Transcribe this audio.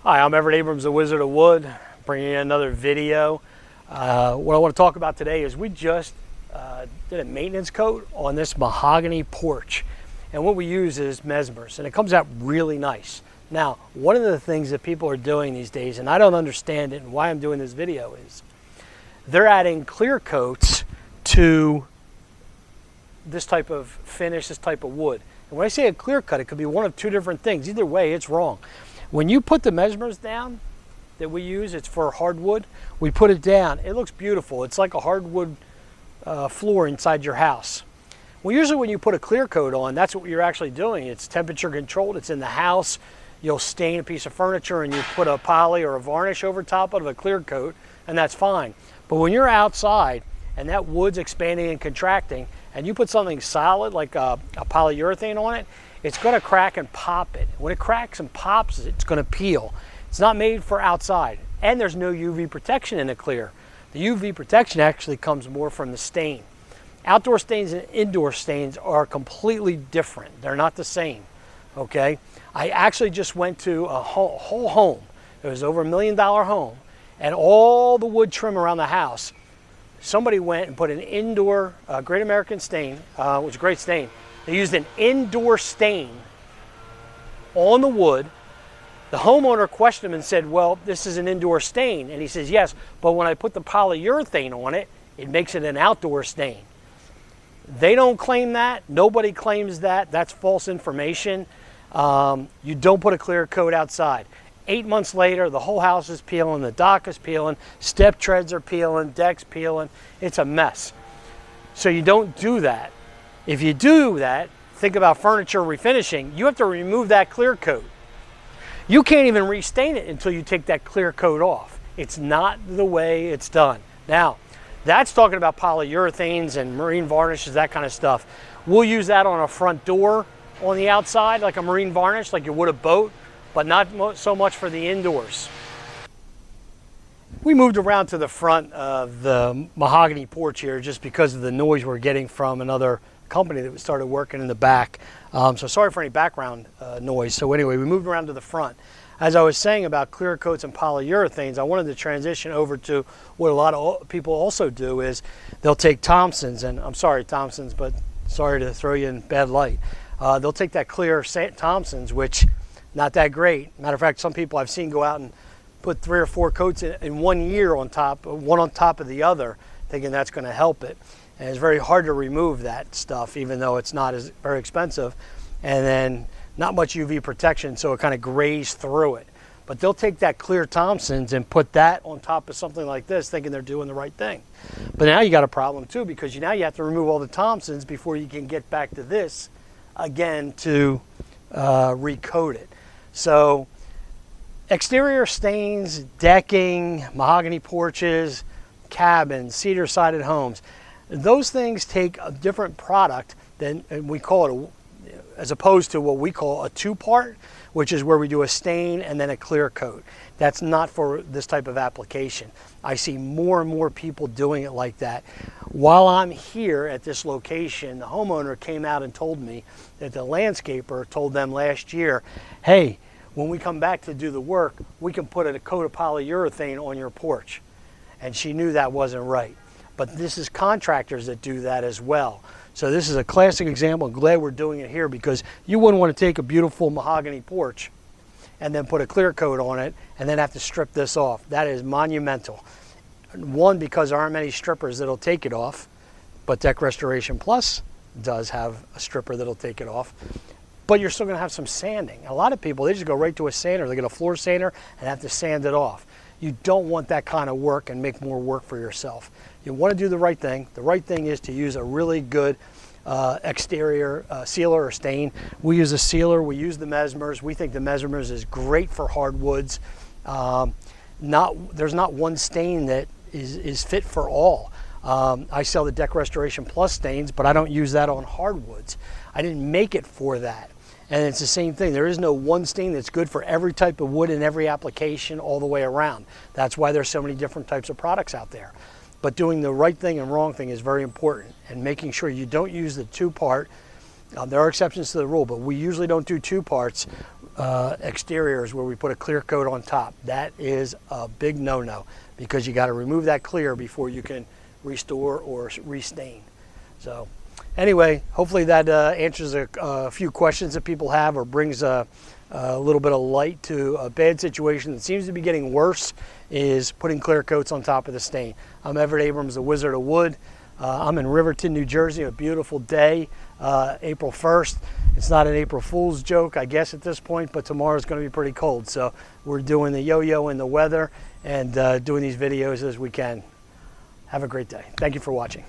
Hi, I'm Everett Abrams, the Wizard of Wood, bringing you another video. What I want to talk about today is we just did a maintenance coat on this mahogany porch. And what we use is Mesmers, and it comes out really nice. Now, one of the things that people are doing these days, and I don't understand it and why I'm doing this video, is they're adding Clearcoats to this type of finish, this type of wood. And when I say a clear coat, it could be one of two different things. Either way, it's wrong. When you put the Mesmers down that we use, it's for hardwood, we put it down. It looks beautiful. It's like a hardwood floor inside your house. Well, usually when you put a clear coat on, that's what you're actually doing. It's temperature controlled. It's in the house. You'll stain a piece of furniture and you put a poly or a varnish over top of a clear coat, and that's fine. But when you're outside and that wood's expanding and contracting, and you put something solid like a polyurethane on it, it's going to crack and pop it. When it cracks and pops, it's going to peel. It's not made for outside, and there's no UV protection in the clear. The UV protection actually comes more from the stain. Outdoor stains and indoor stains are completely different. They're not the same, okay? I actually just went to a whole home. It was over $1 million home, and all the wood trim around the house, somebody went and put an indoor Great American Stain, which is a great stain. They used an indoor stain on the wood. The homeowner questioned him and said, well, this is an indoor stain. And he says, yes, but when I put the polyurethane on it, it makes it an outdoor stain. They don't claim that. Nobody claims that. That's false information. You don't put a clear coat outside. 8 months later, the whole house is peeling, the dock is peeling, step treads are peeling, decks peeling. It's a mess. So you don't do that. If you do that, think about furniture refinishing, you have to remove that clear coat. You can't even restain it until you take that clear coat off. It's not the way it's done. Now, that's talking about polyurethanes and marine varnishes, that kind of stuff. We'll use that on a front door on the outside, like a marine varnish, like you would a boat, but not so much for the indoors. We moved around to the front of the mahogany porch here just because of the noise we're getting from another company that started working in the back. So sorry for any background noise. So anyway, we moved around to the front. As I was saying about clear coats and polyurethanes, I wanted to transition over to what a lot of people also do is they'll take Thompson's, and I'm sorry Thompson's, but sorry to throw you in bad light. They'll take that clear Thompson's, which not that great. Matter of fact, some people I've seen go out and put 3 or 4 coats in 1 year on top, one on top of the other, thinking that's going to help it. And it's very hard to remove that stuff, even though it's not as very expensive. And then not much UV protection, so it kind of grays through it. But they'll take that clear Thompson's and put that on top of something like this, thinking they're doing the right thing. But now you got a problem too, because now you have to remove all the Thompson's before you can get back to this again to recoat it. So exterior stains, decking, mahogany porches, cabins, cedar-sided homes, those things take a different product than, and we call it, as opposed to what we call a two-part, which is where we do a stain and then a clear coat. That's not for this type of application. I see more and more people doing it like that. While I'm here at this location, the homeowner came out and told me that the landscaper told them last year, hey, when we come back to do the work, we can put a coat of polyurethane on your porch. And she knew that wasn't right. But this is contractors that do that as well. So this is a classic example. I'm glad we're doing it here because you wouldn't want to take a beautiful mahogany porch and then put a clear coat on it and then have to strip this off. That is monumental. One, because there aren't many strippers that'll take it off, but Deck Restoration Plus does have a stripper that'll take it off. But you're still going to have some sanding. A lot of people, they just go right to a sander. They get a floor sander and have to sand it off. You don't want that kind of work and make more work for yourself. You want to do the right thing. The right thing is to use a really good exterior sealer or stain. We use a sealer. We use the Mesmers. We think the Mesmers is great for hardwoods. There's not one stain that is fit for all. I sell the Deck Restoration Plus stains, but I don't use that on hardwoods. I didn't make it for that. And it's the same thing. There is no one stain that's good for every type of wood in every application all the way around. That's why there's so many different types of products out there. But doing the right thing and wrong thing is very important, and making sure you don't use the two-part. There are exceptions to the rule, but we usually don't do two parts. exteriors where we put a clear coat on top. That is a big no-no, because you got to remove that clear before you can restore or restain. So anyway, hopefully that answers a few questions that people have, or brings a little bit of light to a bad situation that seems to be getting worse, is putting clear coats on top of the stain. I'm Everett Abrams, the Wizard of Wood. I'm in Riverton, New Jersey, a beautiful day, April 1st. It's not an April Fool's joke, I guess, at this point, but tomorrow's going to be pretty cold. So we're doing the yo-yo in the weather and doing these videos as we can. Have a great day. Thank you for watching.